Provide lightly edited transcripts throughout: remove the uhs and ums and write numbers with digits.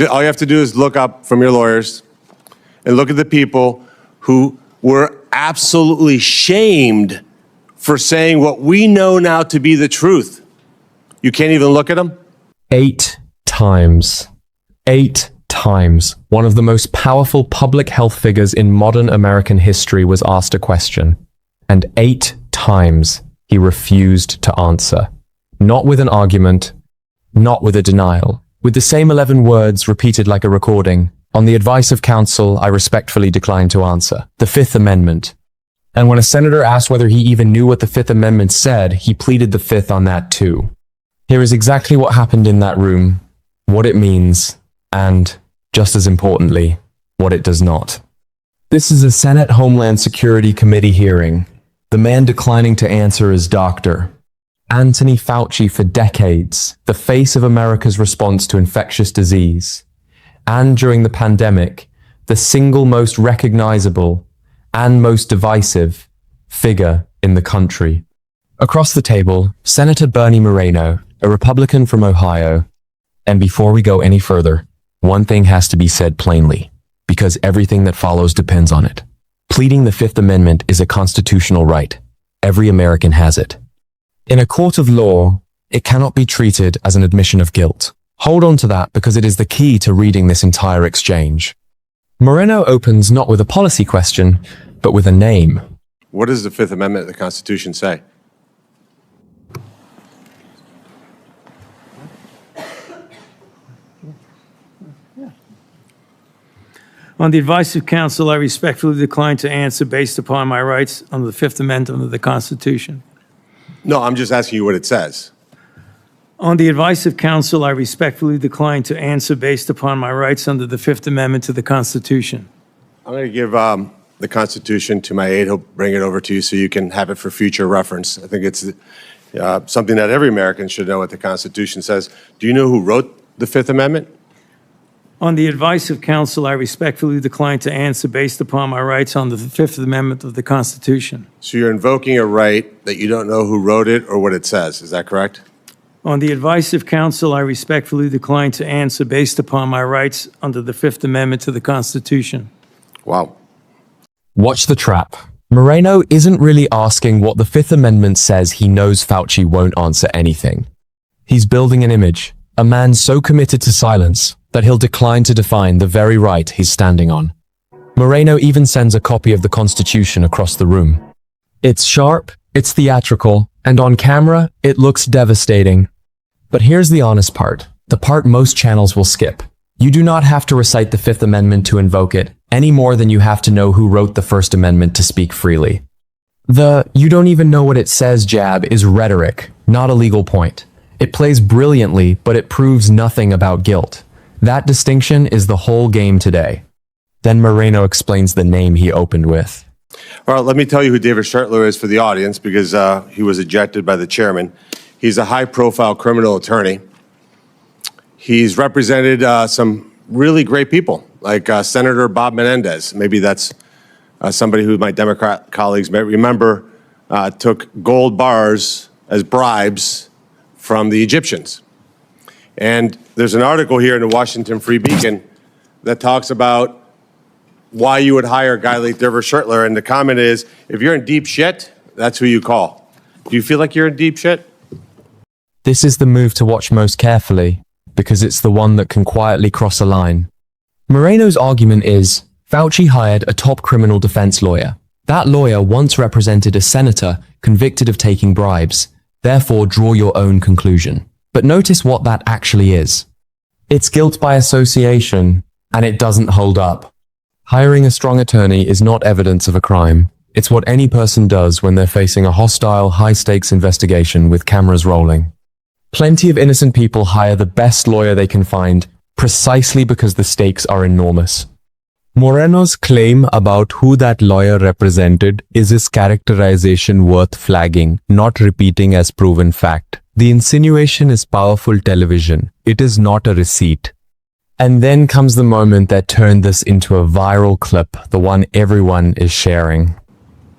All you have to do is look up from your lawyers and look at the people who were absolutely shamed for saying what we know now to be the truth. You can't even look at them? 8 times. 8 times. One of the most powerful public health figures in modern American history was asked a question. And 8 times he refused to answer. Not with an argument, not with a denial. With the same 11 words repeated like a recording. On the advice of counsel, I respectfully decline to answer. The Fifth Amendment. And when a senator asked whether he even knew what the Fifth Amendment said, he pleaded the Fifth on that too. Here is exactly what happened in that room, what it means, and, just as importantly, what it does not. This is a Senate Homeland Security Committee hearing. The man declining to answer is Dr. Anthony Fauci for decades, the face of America's response to infectious disease. And during the pandemic, the single most recognizable and most divisive figure in the country. Across the table, Senator Bernie Moreno, a Republican from Ohio. And before we go any further, one thing has to be said plainly, because everything that follows depends on it. Pleading the Fifth Amendment is a constitutional right. Every American has it. In a court of law, it cannot be treated as an admission of guilt. Hold on to that because it is the key to reading this entire exchange. Moreno opens not with a policy question, but with a name. What does the Fifth Amendment of the Constitution say? On the advice of counsel, I respectfully decline to answer based upon my rights under the Fifth Amendment of the Constitution. No, I'm just asking you what it says. On the advice of counsel, I respectfully decline to answer based upon my rights under the Fifth Amendment to the Constitution. I'm going to give the Constitution to my aide. He'll bring it over to you so you can have it for future reference. I think it's something that every American should know what the Constitution says. Do you know who wrote the Fifth Amendment? On the advice of counsel, I respectfully decline to answer based upon my rights under the Fifth Amendment of the Constitution. So you're invoking a right that you don't know who wrote it or what it says. Is that correct? On the advice of counsel, I respectfully decline to answer based upon my rights under the Fifth Amendment to the Constitution. Wow. Watch the trap. Moreno isn't really asking what the Fifth Amendment says. He knows Fauci won't answer anything. He's building an image, a man so committed to silence that he'll decline to define the very right he's standing on. Moreno even sends a copy of the Constitution across the room. It's sharp, it's theatrical, and on camera, it looks devastating. But here's the honest part, the part most channels will skip. You do not have to recite the Fifth Amendment to invoke it, any more than you have to know who wrote the First Amendment to speak freely. The "you don't even know what it says" jab is rhetoric, not a legal point. It plays brilliantly, but it proves nothing about guilt. That distinction is the whole game today. Then Moreno explains the name he opened with. All right, let me tell you who David Schertler is for the audience because he was ejected by the chairman. He's a high-profile criminal attorney. He's represented some really great people, like Senator Bob Menendez. Maybe that's somebody who my Democrat colleagues may remember took gold bars as bribes from the Egyptians. And there's an article here in the Washington Free Beacon that talks about why you would hire a guy like David Schertler. And the comment is, if you're in deep shit, that's who you call. Do you feel like you're in deep shit? This is the move to watch most carefully, because it's the one that can quietly cross a line. Moreno's argument is, Fauci hired a top criminal defense lawyer. That lawyer once represented a senator convicted of taking bribes. Therefore, draw your own conclusion. But notice what that actually is. It's guilt by association, and it doesn't hold up. Hiring a strong attorney is not evidence of a crime. It's what any person does when they're facing a hostile, high-stakes investigation with cameras rolling. Plenty of innocent people hire the best lawyer they can find, precisely because the stakes are enormous. Moreno's claim about who that lawyer represented is his characterization worth flagging, not repeating as proven fact. The insinuation is powerful television. It is not a receipt. And then comes the moment that turned this into a viral clip, the one everyone is sharing.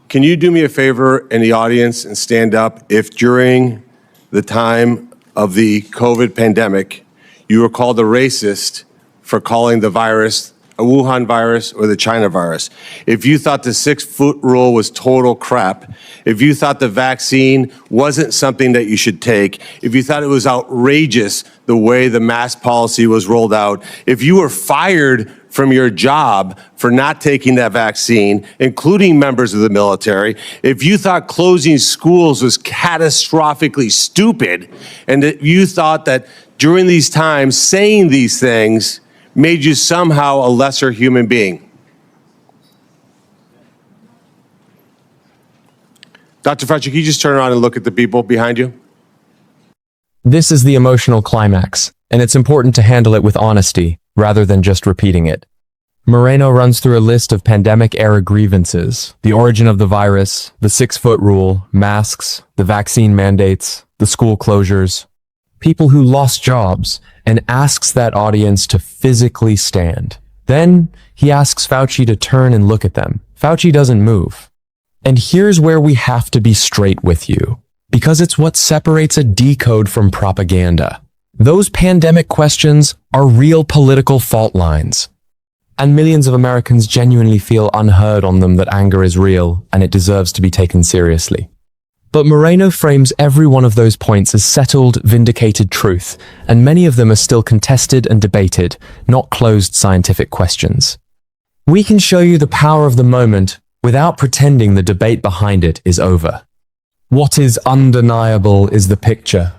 Can you do me a favor in the audience and stand up if during the time of the COVID pandemic, you were called a racist for calling the virus a Wuhan virus or the China virus. If you thought the 6-foot rule was total crap, if you thought the vaccine wasn't something that you should take, if you thought it was outrageous the way the mask policy was rolled out, if you were fired from your job for not taking that vaccine, including members of the military, if you thought closing schools was catastrophically stupid, and that you thought that during these times saying these things made you somehow a lesser human being. Dr. Fauci, can you just turn around and look at the people behind you? This is the emotional climax, and it's important to handle it with honesty rather than just repeating it. Moreno runs through a list of pandemic-era grievances: the origin of the virus, the 6-foot rule, masks, the vaccine mandates, the school closures, people who lost jobs, and asks that audience to physically stand. Then he asks Fauci to turn and look at them. Fauci doesn't move. And here's where we have to be straight with you, because it's what separates a decode from propaganda. Those pandemic questions are real political fault lines. And millions of Americans genuinely feel unheard on them, that anger is real and it deserves to be taken seriously. But Moreno frames every one of those points as settled, vindicated truth, and many of them are still contested and debated, not closed scientific questions. We can show you the power of the moment without pretending the debate behind it is over. What is undeniable is the picture.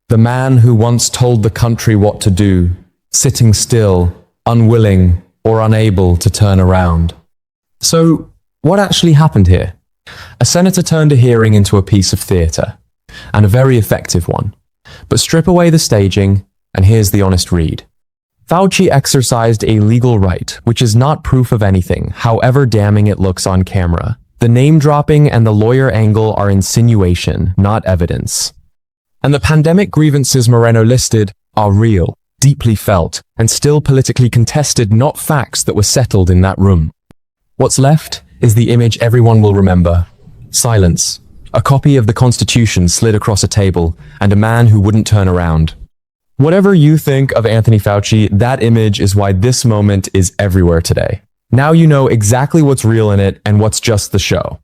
The man who once told the country what to do, sitting still, unwilling or unable to turn around. So, what actually happened here? A senator turned a hearing into a piece of theater, and a very effective one. But strip away the staging, and here's the honest read. Fauci exercised a legal right, which is not proof of anything, however damning it looks on camera. The name-dropping and the lawyer angle are insinuation, not evidence. And the pandemic grievances Moreno listed are real, deeply felt, and still politically contested, not facts that were settled in that room. What's left is the image everyone will remember. Silence. A copy of the Constitution slid across a table, and a man who wouldn't turn around. Whatever you think of Anthony Fauci, that image is why this moment is everywhere today. Now you know exactly what's real in it and what's just the show.